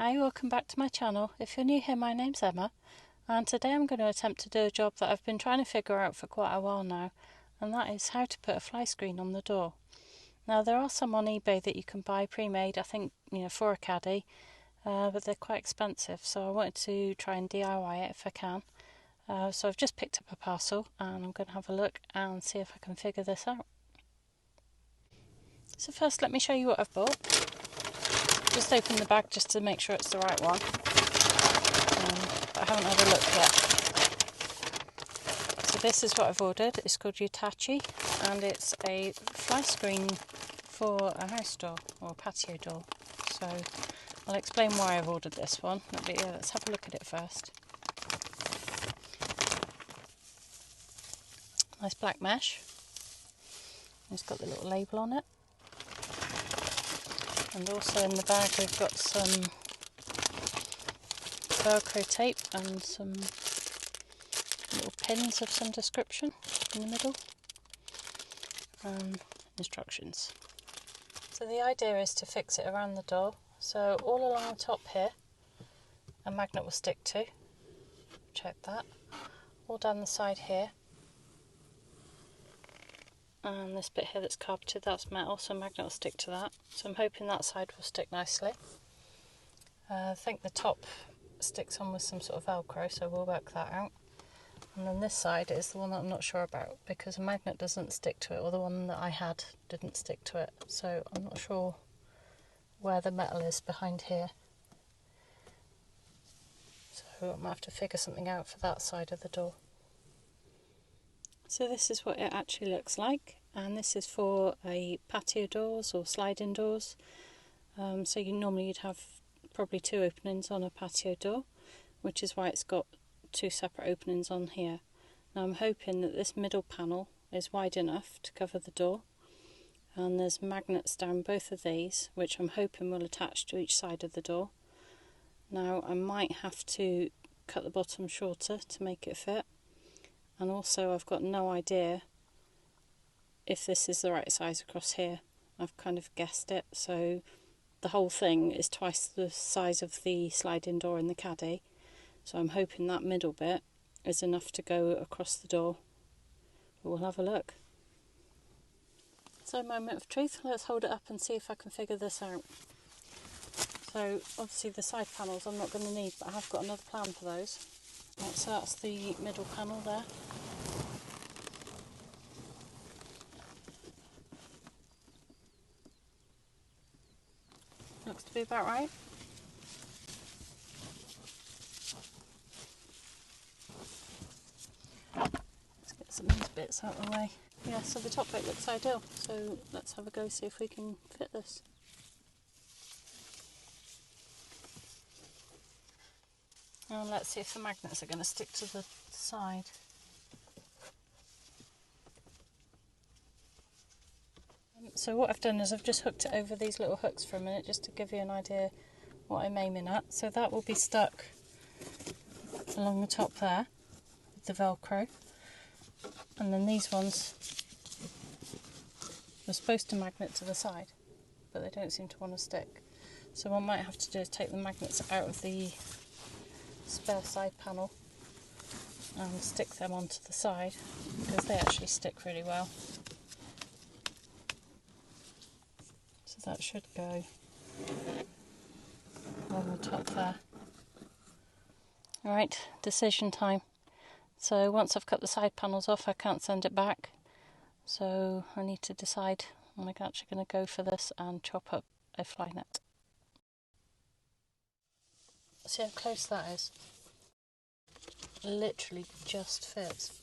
Hi, welcome back to my channel. If you're new here, my name's Emma, and today I'm going to attempt to do a job that I've been trying to figure out for quite a while now, and that is how to put a fly screen on the door. Now there are some on eBay that you can buy pre-made, I think, for a caddy, but they're quite expensive, so I wanted to try and DIY it if I can. So I've just picked up a parcel and I'm going to have a look and see if I can figure this out. So first let me show you what I've bought. Just open the bag just to make sure it's the right one, but I haven't had a look yet. So this is what I've ordered. It's called Hitachi, and it's a fly screen for a house door or a patio door. So I'll explain why I've ordered this one. But yeah, let's have a look at it first. Nice black mesh. It's got the little label on it. And also in the bag we've got some Velcro tape and some little pins of some description in the middle, and instructions. So the idea is to fix it around the door. So all along the top here a magnet will stick to, check that, all down the side here, and this bit here that's carpeted, that's metal, so a magnet will stick to that. So I'm hoping that side will stick nicely. I think the top sticks on with some sort of Velcro, so we'll work that out. And then this side is the one that I'm not sure about, because a magnet doesn't stick to it, or the one that I had didn't stick to it, so I'm not sure where the metal is behind here. So I might have to figure something out for that side of the door. So this is what it actually looks like, and this is for a patio doors or sliding doors. So you'd have probably two openings on a patio door, which is why it's got two separate openings on here. Now I'm hoping that this middle panel is wide enough to cover the door, and there's magnets down both of these which I'm hoping will attach to each side of the door. Now I might have to cut the bottom shorter to make it fit, and also I've got no idea if this is the right size across here. I've kind of guessed it, so the whole thing is twice the size of the sliding door in the caddy, so I'm hoping that middle bit is enough to go across the door, but we'll have a look. So moment of truth, let's hold it up and see if I can figure this out. So obviously the side panels I'm not going to need, but I have got another plan for those. Right, so that's the middle panel there. Looks to be about right. Let's get some of these bits out of the way. Yeah, so the top bit looks ideal, so let's have a go, see if we can fit this. And let's see if the magnets are going to stick to the side. So what I've done is I've just hooked it over these little hooks for a minute, just to give you an idea what I'm aiming at. So that will be stuck along the top there with the Velcro, and then these ones are supposed to magnet to the side, but they don't seem to want to stick. So what I might have to do is take the magnets out of the spare side panel and stick them onto the side, because they actually stick really well. So that should go on the top there. Alright, decision time. So once I've cut the side panels off, I can't send it back, so I need to decide. I'm actually going to go for this and chop up a fly net. See how close that is? Literally just fits.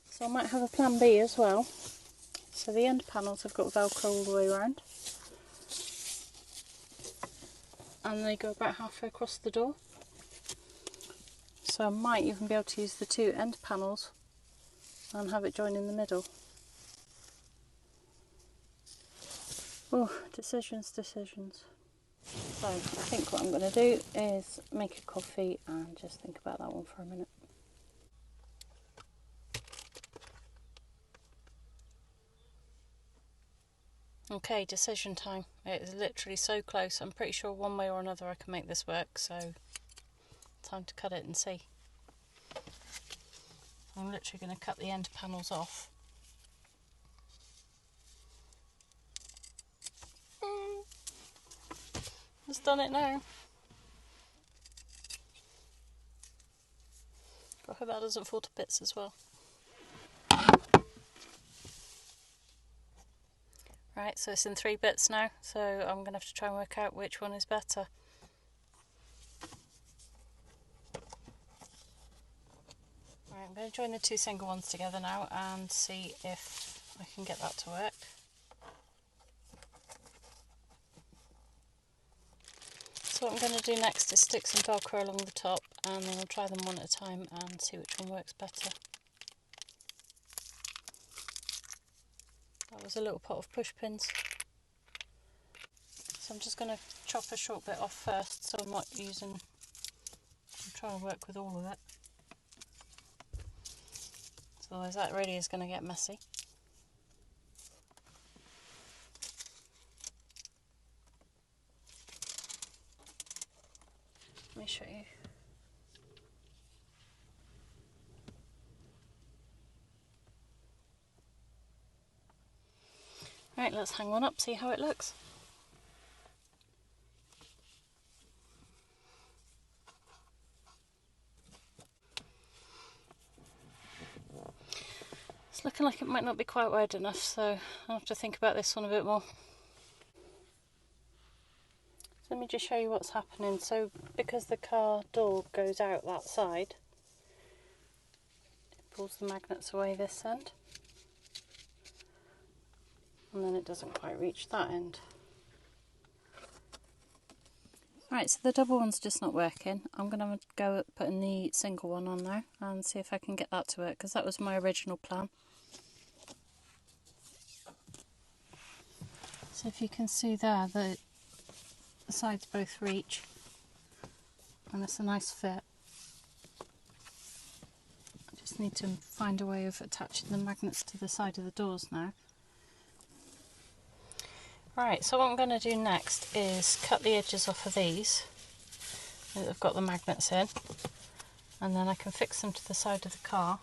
So I might have a plan B as well. So the end panels have got Velcro all the way around, and they go about halfway across the door. So I might even be able to use the two end panels and have it join in the middle. Oh, decisions. So I think what I'm going to do is make a coffee and just think about that one for a minute. Okay, decision time. It is literally so close. I'm pretty sure one way or another I can make this work, so time to cut it and see. I'm literally going to cut the end panels off. It's done it now. I hope that doesn't fall to bits as well. Right, so it's in 3 bits now, so I'm going to have to try and work out which one is better. Right, I'm going to join the 2 single ones together now and see if I can get that to work. So what I'm going to do next is stick some Velcro along the top, and then I'll try them one at a time and see which one works better. That was a little pot of push pins. So I'm just going to chop a short bit off first, so I'm trying to work with all of it. So otherwise that really is going to get messy. Let me show you. Right, let's hang one up, see how it looks. It's looking like it might not be quite wide enough, so I'll have to think about this one a bit more. So let me just show you what's happening. So because the car door goes out that side, it pulls the magnets away this end, and then it doesn't quite reach that end. Right, so the double one's just not working. I'm going to go at putting the single one on now and see if I can get that to work, because that was my original plan. So if you can see there, the sides both reach, and it's a nice fit. I just need to find a way of attaching the magnets to the side of the doors now. Right, so what I'm going to do next is cut the edges off of these that have got the magnets in, and then I can fix them to the side of the car,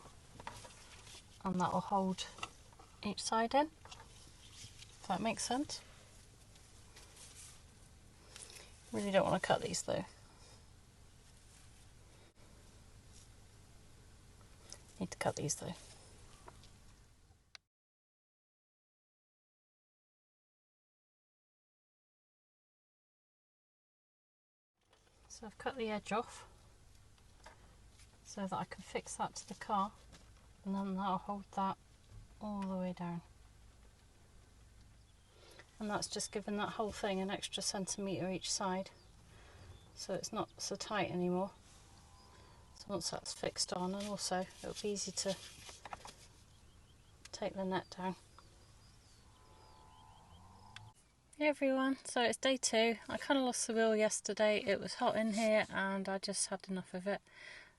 and that will hold each side in, if that makes sense. Really don't want to cut these though. Need to cut these though. So I've cut the edge off so that I can fix that to the car, and then that'll hold that all the way down. And that's just given that whole thing an extra centimetre each side, so it's not so tight anymore. So once that's fixed on, and also it'll be easy to take the net down. Hey everyone, so it's day 2. I kind of lost the wheel yesterday. It was hot in here and I just had enough of it.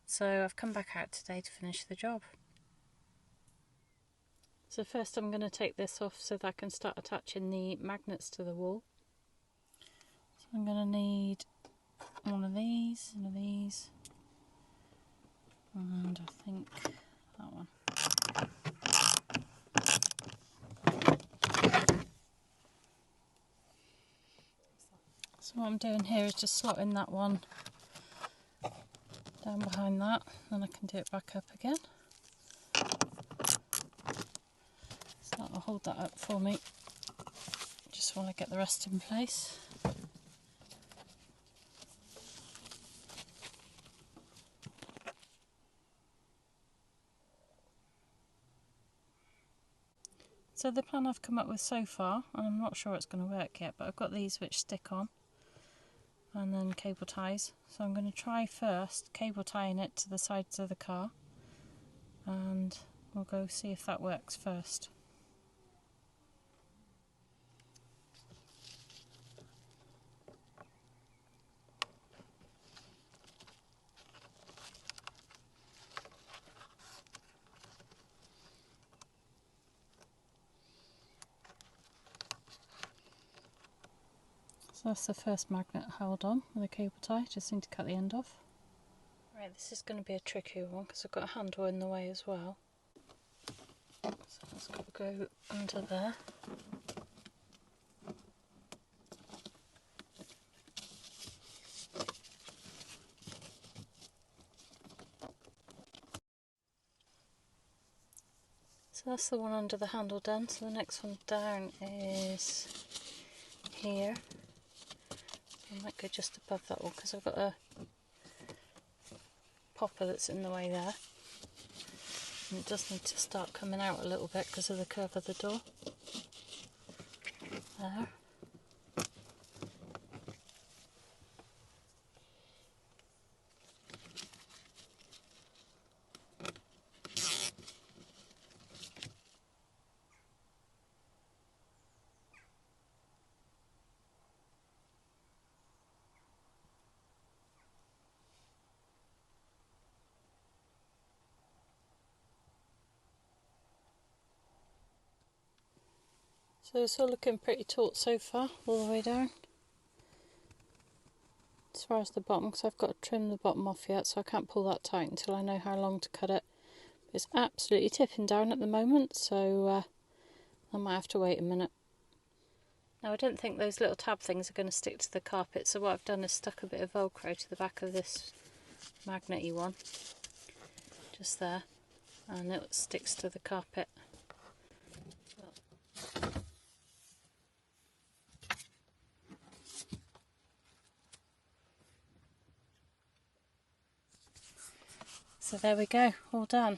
So I've come back out today to finish the job. So first I'm going to take this off so that I can start attaching the magnets to the wall. So I'm going to need one of these, and I think that one. So what I'm doing here is just slotting that one down behind that, then I can do it back up again. So that'll hold that up for me, just while I get the rest in place. So the plan I've come up with so far, and I'm not sure it's going to work yet, but I've got these which stick on, and then cable ties. So I'm going to try first cable tying it to the sides of the car, and we'll go see if that works first. So that's the first magnet held on with a cable tie, just need to cut the end off. Right, this is going to be a tricky one because I've got a handle in the way as well. So that's got to go under there. So that's the one under the handle done, so the next one down is here. I might go just above that one because I've got a popper that's in the way there. And it does need to start coming out a little bit because of the curve of the door. There. So it's all looking pretty taut so far, all the way down. As far as the bottom, because I've got to trim the bottom off yet, so I can't pull that tight until I know how long to cut it. It's absolutely tipping down at the moment, so I might have to wait a minute. Now I don't think those little tab things are going to stick to the carpet, so what I've done is stuck a bit of Velcro to the back of this magnety one, just there, and it sticks to the carpet. So there we go, all done.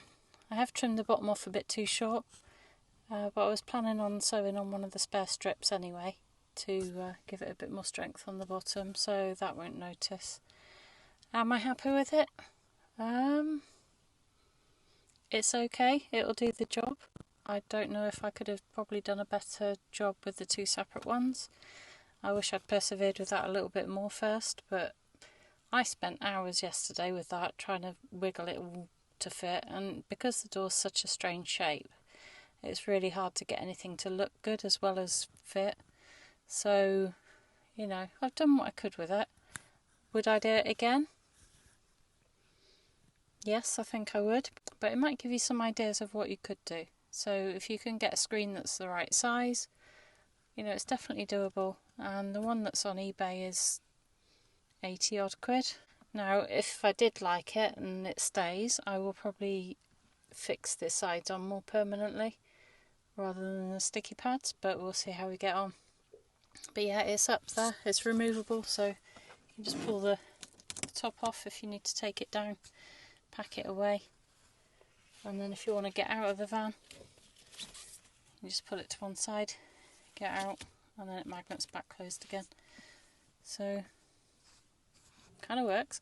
I have trimmed the bottom off a bit too short, but I was planning on sewing on one of the spare strips anyway to give it a bit more strength on the bottom, so that won't notice. Am I happy with it? It's okay, it'll do the job. I don't know if I could have probably done a better job with the two separate ones. I wish I'd persevered with that a little bit more first, but I spent hours yesterday with that, trying to wiggle it all to fit, and because the door's such a strange shape, it's really hard to get anything to look good as well as fit. So, you know, I've done what I could with it. Would I do it again? Yes, I think I would, but it might give you some ideas of what you could do. So if you can get a screen that's the right size, you know, it's definitely doable, and the one that's on eBay is 80 odd quid. Now if I did like it and it stays, I will probably fix the sides on more permanently rather than the sticky pads, but we'll see how we get on. But yeah, it's up there, it's removable, so you can just pull the top off if you need to take it down, pack it away, and then if you want to get out of the van, you just put it to one side, get out, and then it magnets back closed again. So kind of works.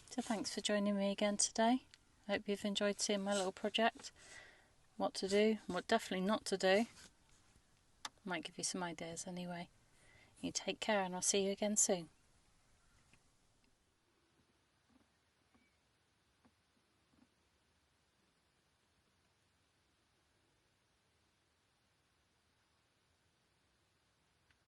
So thanks for joining me again today. I hope you've enjoyed seeing my little project. What to do, what definitely not to do. Might give you some ideas anyway. You take care, and I'll see you again soon.